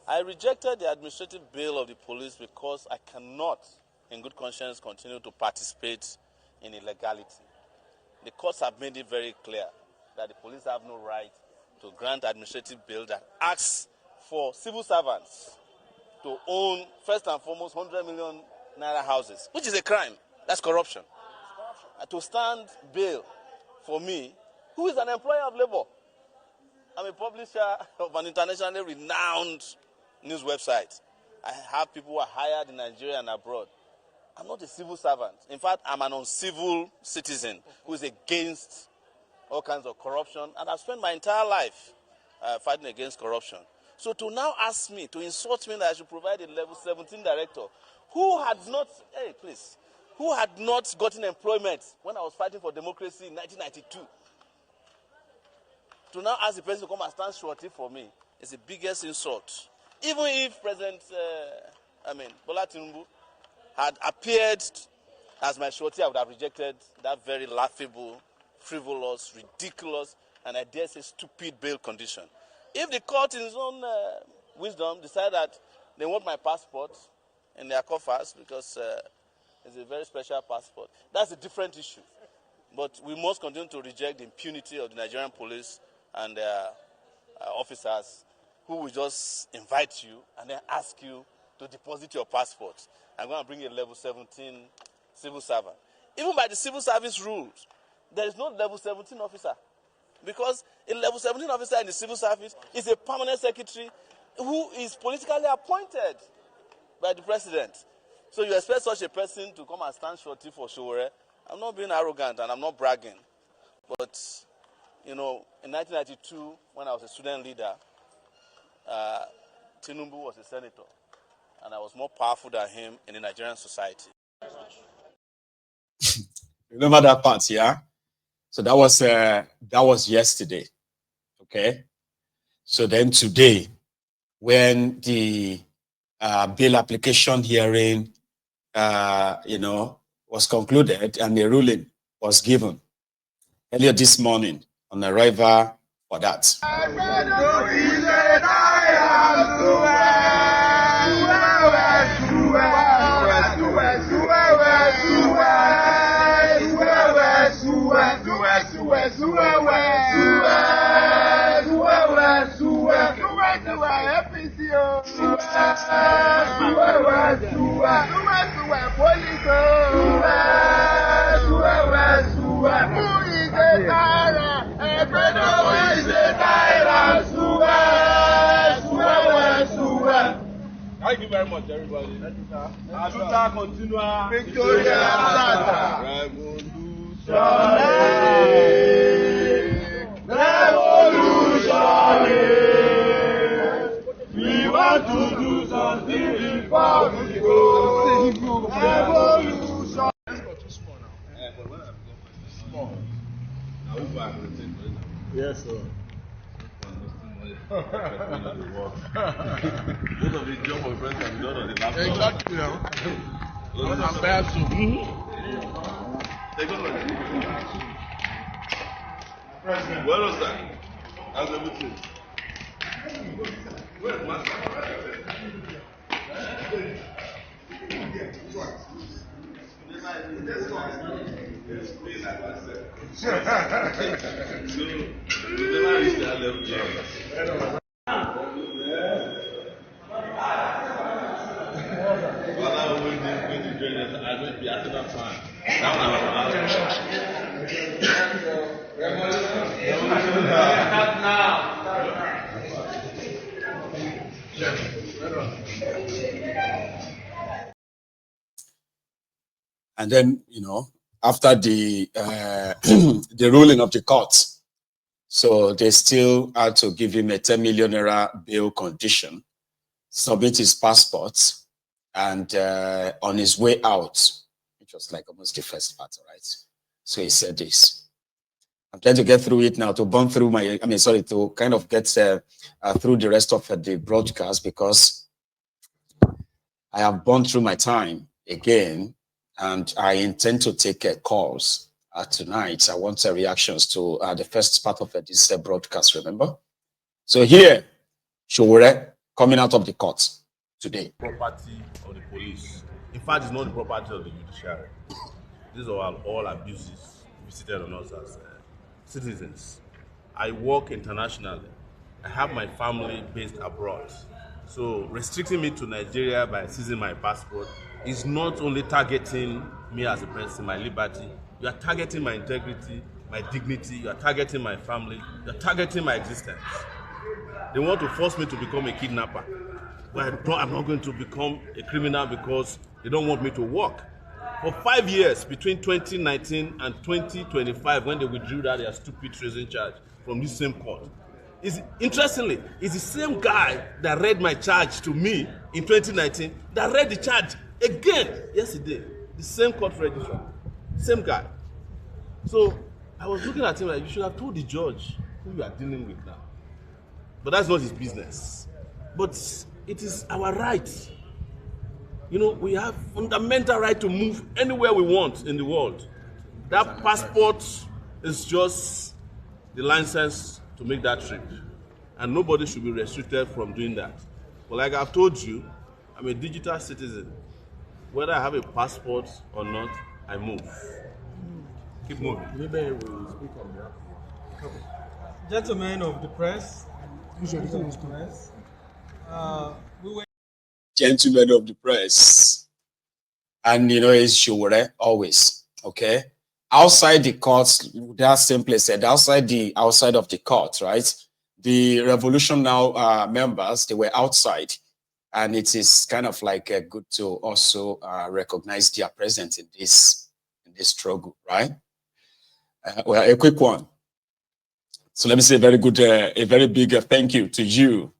I rejected the administrative bill of the police because I cannot, in good conscience, continue to participate in illegality. The courts have made it very clear that the police have no right to grant administrative bill that asks for civil servants to own, first and foremost, 100 million naira houses, which is a crime. That's corruption. To stand bail for me, who is an employer of labor. I'm a publisher of an internationally renowned news website. I have people who are hired in Nigeria and abroad. I'm not a civil servant. In fact, I'm an uncivil citizen who is against all kinds of corruption, and I've spent my entire life fighting against corruption. So to now ask me, to insult me that I should provide a level 17 director who had not, who had not gotten employment when I was fighting for democracy in 1992, to now ask the president to come and stand shorty for me is the biggest insult. Even if President Bola Tinubu had appeared as my shorty, I would have rejected that very laughable, frivolous, ridiculous, and I dare say stupid bail condition. If the court in its own wisdom decide that they want my passport in their coffers because it's a very special passport, that's a different issue. But we must continue to reject the impunity of the Nigerian police and their officers who will just invite you and then ask you to deposit your passport. I'm going to bring a level 17 civil servant. Even by the civil service rules, there is no level 17 officer. Because a level 17 officer in the civil service is a permanent secretary who is politically appointed by the president. So you expect such a person to come and stand shorty for Sowore. I'm not being arrogant and I'm not bragging. But, you know, in 1992, when I was a student leader, Tinubu was a senator. And I was more powerful than him in the Nigerian society. Remember that part, yeah? So that was yesterday, okay? So then today, when the bill application hearing, was concluded and the ruling was given earlier this morning on arrival for that. Thank you very much, everybody. Asuta continua. Victoria Santa. Revolution. We want to do something before we go. Revolution. Let's go too small now. Small. Yes, sir. Most of the job of friends can be done on the laptop. Exactly. I'm bad too. President, where was that? How's everything? Where's my And then, after the the ruling of the court, so they still had to give him a 10 million naira bail condition, submit his passport, and on his way out, which was like almost the first part, right? So he said this. I'm trying to get through it now to burn through to kind of get through the rest of the broadcast, because I have burned through my time again. And I intend to take calls tonight. I want reactions to the first part of this broadcast, remember? So here, Sowore coming out of the court today. Property of the police. In fact, it's not the property of the judiciary. These are all abuses visited on us as citizens. I work internationally. I have my family based abroad. So restricting me to Nigeria by seizing my passport is not only targeting me as a person, my liberty. You are targeting my integrity, my dignity. You are targeting my family. You are targeting my existence. They want to force me to become a kidnapper. But I'm not going to become a criminal because they don't want me to work. For 5 years, between 2019 and 2025, when they withdrew their stupid treason charge from this same court, interestingly, it's the same guy that read my charge to me in 2019 that read the charge again yesterday. The same court registrar, same guy. So I was looking at him like, you should have told the judge who you are dealing with now. But that's not his business. But it is our right. You know, we have fundamental right to move anywhere we want in the world. That passport is just the license to make that trip. And nobody should be restricted from doing that. But like I've told you, I'm a digital citizen. Whether I have a passport or not, I move. Keep moving. Maybe we will speak on behalf. Gentlemen of the press, we were Gentlemen of the press. And you know, it's Sowore always. Okay. Outside the courts, that simply said, outside of the court, right? The Revolution Now members, they were outside. And it is kind of like good to also recognize their presence in this struggle, right? Well, a quick one. So let me say a very big thank you to you,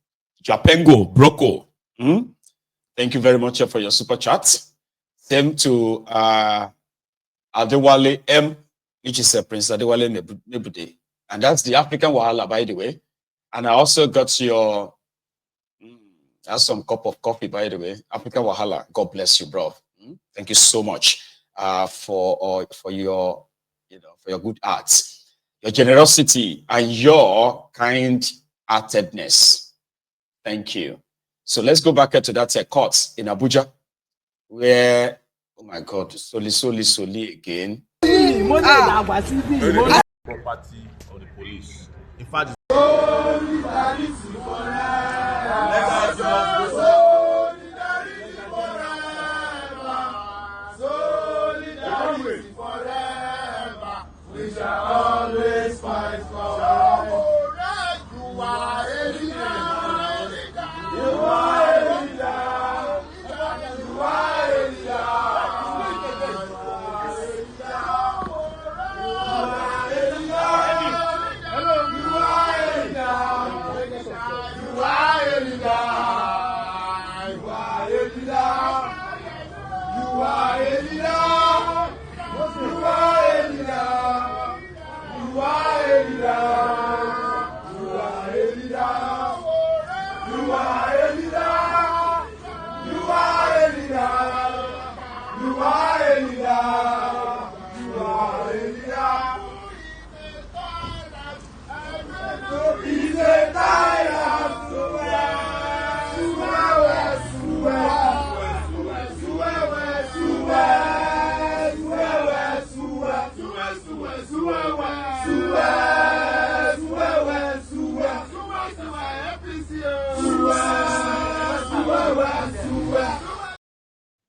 Japengo Broko. Thank you very much for your super chat. Same to Adewale M, which is Prince Adewale Nebude. And that's the African Wahala, by the way. And I also got your, that's some cup of coffee, by the way. African Wahala, God bless you, bro. Thank you so much for your, for your good arts, your generosity, and your kind-heartedness. Thank you. So let's go back to that court in Abuja, where, oh my God, Soli again. Property of the police. In fact, we shall always fight for. You are a leader. You are a leader. You are a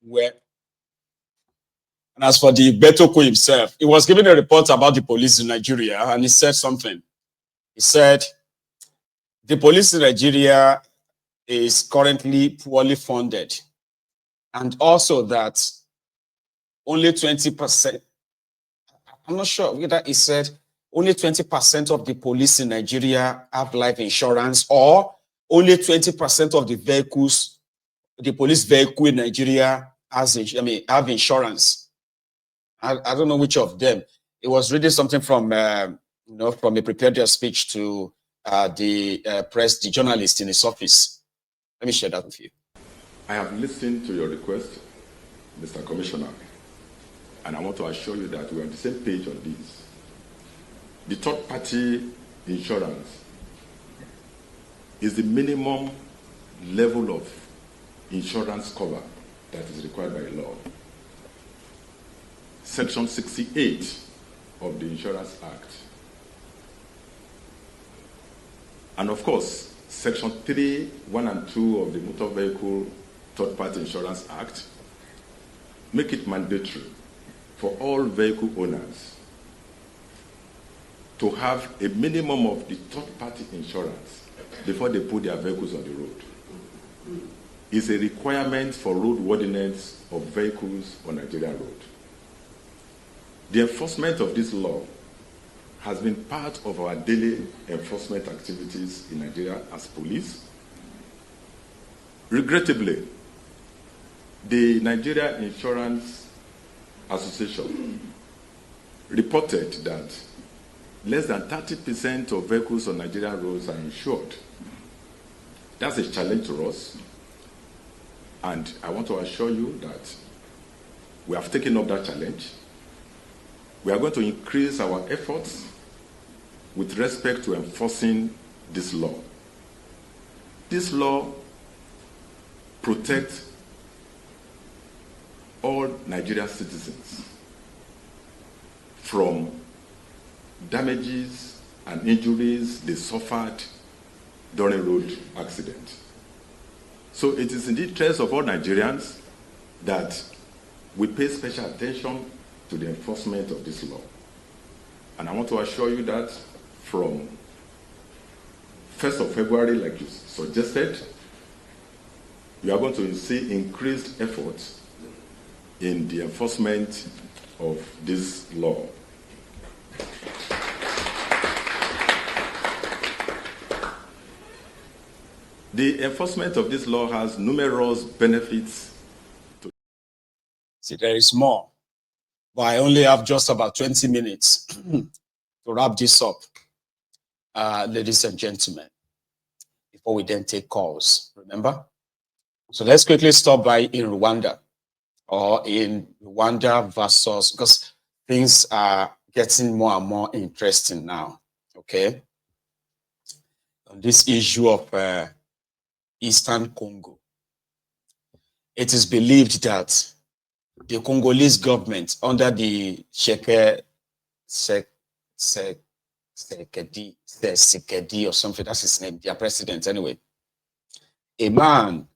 Where, and as for the Betoko himself, he was giving a report about the police in Nigeria, and he said something. He said, the police in Nigeria is currently poorly funded, and also that only 20%, I'm not sure whether he said only 20% of the police in Nigeria have life insurance, or only 20% of the vehicles, the police vehicle in Nigeria have insurance. I don't know which of them. It was reading something from, from a prepared speech to the press, the journalist in his office. Let me share that with you. I have listened to your request, Mr. Commissioner, and I want to assure you that we're on the same page on this. The third-party insurance is the minimum level of insurance cover that is required by law. Section 68 of the Insurance Act. And of course, Section 3, 1 and 2 of the Motor Vehicle Third-Party Insurance Act make it mandatory for all vehicle owners to have a minimum of the third-party insurance before they put their vehicles on the road. It's a requirement for roadworthiness of vehicles on Nigerian road. The enforcement of this law has been part of our daily enforcement activities in Nigeria as police. Regrettably, the Nigeria Insurance Association reported that less than 30% of vehicles on Nigerian roads are insured. That's a challenge to us, and I want to assure you that we have taken up that challenge. We are going to increase our efforts with respect to enforcing this law. This law protects all Nigerian citizens from damages and injuries they suffered during road accidents. So it is in the interest of all Nigerians that we pay special attention to the enforcement of this law. And I want to assure you that from 1st of February, like you suggested, you are going to see increased efforts in the enforcement of this law. The enforcement of this law has numerous benefits. See, there is more, but I only have just about 20 minutes to wrap this up, ladies and gentlemen, before we then take calls, remember? So let's quickly stop by in Rwanda, or in Rwanda versus, because things are getting more and more interesting now, okay? On this issue of Eastern Congo, it is believed that the Congolese government, under the Sekedi or something, that's his name, their president anyway, a man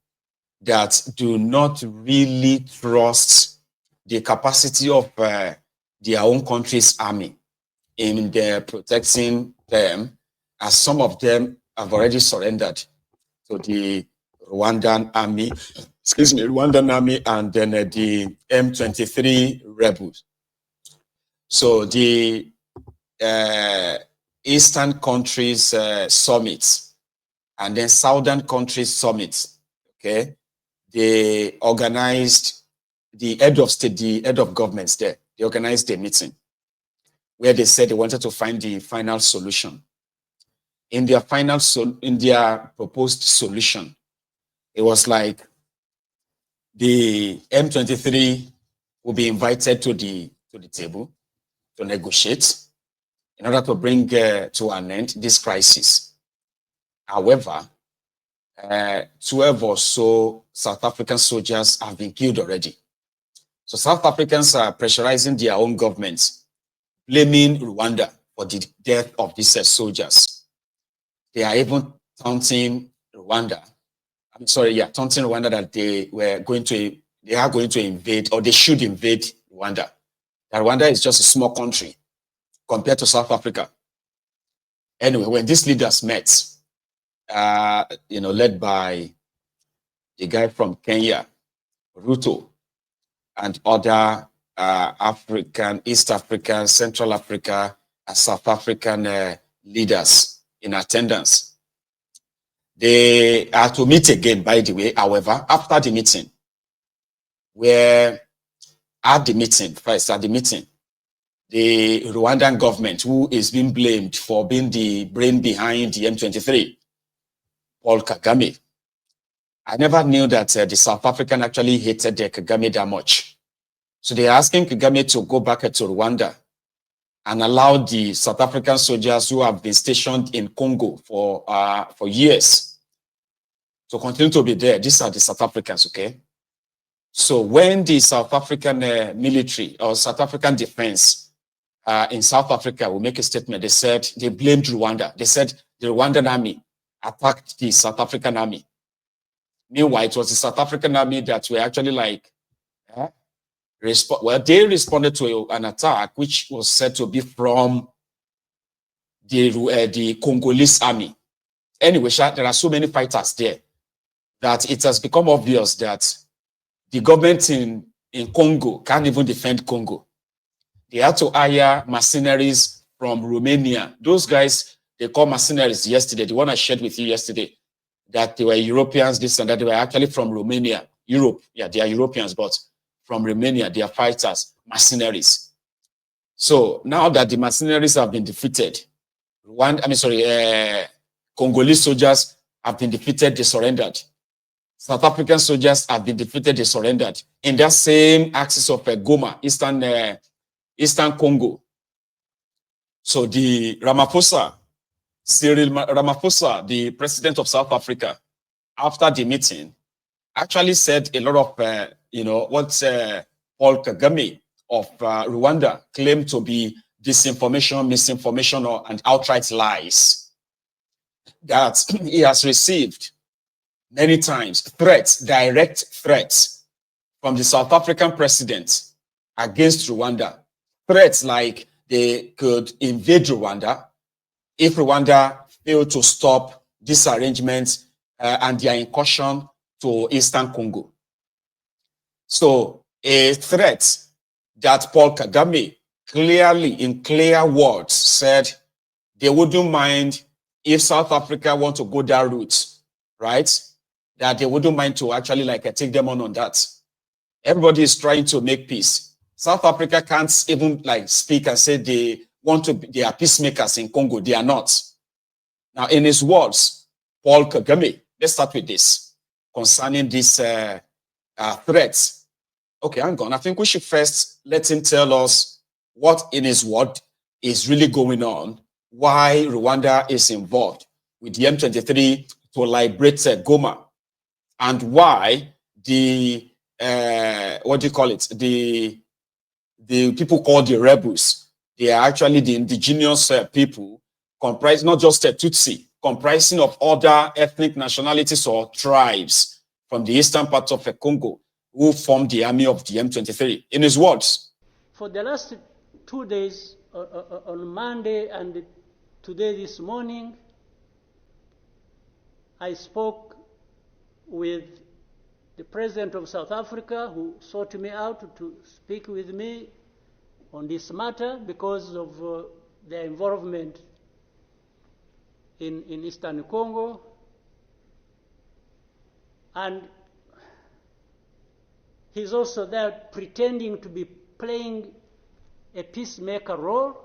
that do not really trust the capacity of their own country's army in their protecting them, as some of them have already surrendered to the Rwandan army, Rwandan army, and then the M23 rebels. So the Eastern countries summits and then Southern countries summits, okay, they organized, the head of state, the head of governments there, they organized a meeting where they said they wanted to find the final solution. In their proposed solution, it was like the M23 will be invited to the table to negotiate in order to bring to an end this crisis. However, 12 or so South African soldiers have been killed already. So South Africans are pressurizing their own governments, blaming Rwanda for the death of these soldiers. They are even taunting Rwanda. Taunting Rwanda that they are going to invade, or they should invade Rwanda. That Rwanda is just a small country compared to South Africa. Anyway, when these leaders met, led by the guy from Kenya, Ruto, and other East African, Central Africa, and South African leaders in attendance. They are to meet again, by the way. However, after the meeting, the Rwandan government, who is being blamed for being the brain behind the M23, Paul Kagame. I never knew that the South African actually hated Kagame that much. So they are asking Kagame to go back to Rwanda and allow the South African soldiers who have been stationed in Congo for years to continue to be there. These are the South Africans, okay? So when the South African military or South African defense in South Africa will make a statement, they said they blamed Rwanda. They said the Rwandan army attacked the South African army. Meanwhile, it was the South African army that were actually like, well, they responded to an attack which was said to be from the Congolese army. Anyway, there are so many fighters there that it has become obvious that the government in Congo can't even defend Congo. They had to hire mercenaries from Romania. Those guys, they call mercenaries yesterday, the one I shared with you yesterday, that they were Europeans, this and that. They were actually from Romania, Europe. Yeah, they are Europeans, but from Romania, they are fighters, mercenaries. So now that the mercenaries have been defeated, Congolese soldiers have been defeated, they surrendered. South African soldiers have been defeated, they surrendered. In that same axis of Goma, Eastern Congo. So the Cyril Ramaphosa, the president of South Africa, after the meeting, actually said a lot of, what Paul Kagame of Rwanda claimed to be disinformation, misinformation, and outright lies. That he has received many times threats, direct threats from the South African president against Rwanda. Threats like they could invade Rwanda if Rwanda failed to stop this arrangement and their incursion to Eastern Congo. So a threat that Paul Kagame clearly, in clear words, said they wouldn't mind if South Africa want to go that route, right? That they wouldn't mind to actually take them on that. Everybody is trying to make peace. South Africa can't even speak and say they are peacemakers in Congo. They are not. Now, in his words, Paul Kagame, let's start with this concerning these threats. Okay, hang on. I think we should first let him tell us what in his word is really going on, why Rwanda is involved with the M23 to liberate Goma, and why the the people called the rebels, they are actually the indigenous people, comprised not just a Tutsi, comprising of other ethnic nationalities or tribes from the eastern part of Congo, who formed the army of the M23. In his words, for the last 2 days, on Monday and today this morning, I spoke with the president of South Africa, who sought me out to speak with me on this matter because of their involvement in Eastern Congo. And he's also there pretending to be playing a peacemaker role.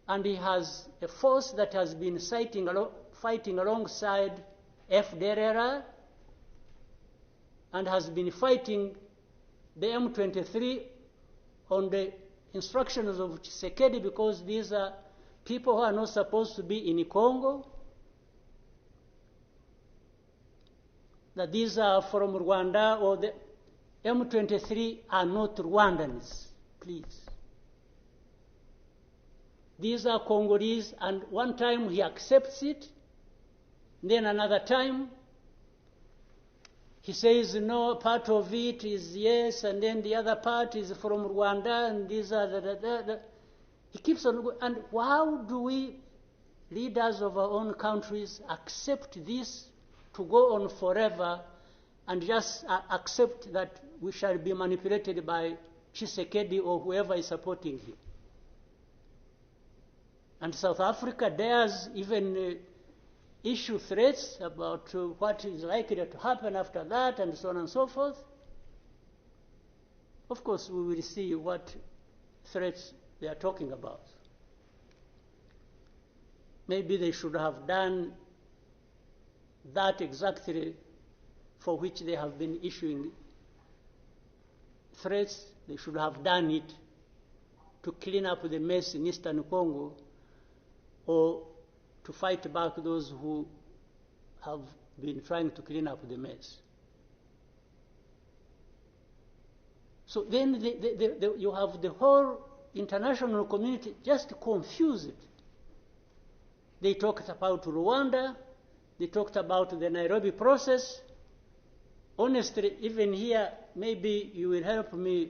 And he has a force that has been fighting alongside FDLR and has been fighting the M23 on the instructions of Tshisekedi, because these are people who are not supposed to be in Congo, that these are from Rwanda, or the M23 are not Rwandans, please. These are Congolese, and one time he accepts it, then another time he says no, part of it is yes, and then the other part is from Rwanda, and these are he keeps on going. And how do we, leaders of our own countries, accept this to go on forever and just accept that we shall be manipulated by Tshisekedi or whoever is supporting him? And South Africa dares even issue threats about what is likely to happen after that, and so on and so forth. Of course, we will see what threats they are talking about. Maybe they should have done that exactly for which they have been issuing threats. They should have done it to clean up the mess in Eastern Congo, or to fight back those who have been trying to clean up the mess. So then you have the whole international community just confused. They talked about Rwanda, they talked about the Nairobi process. Honestly, even here, maybe you will help me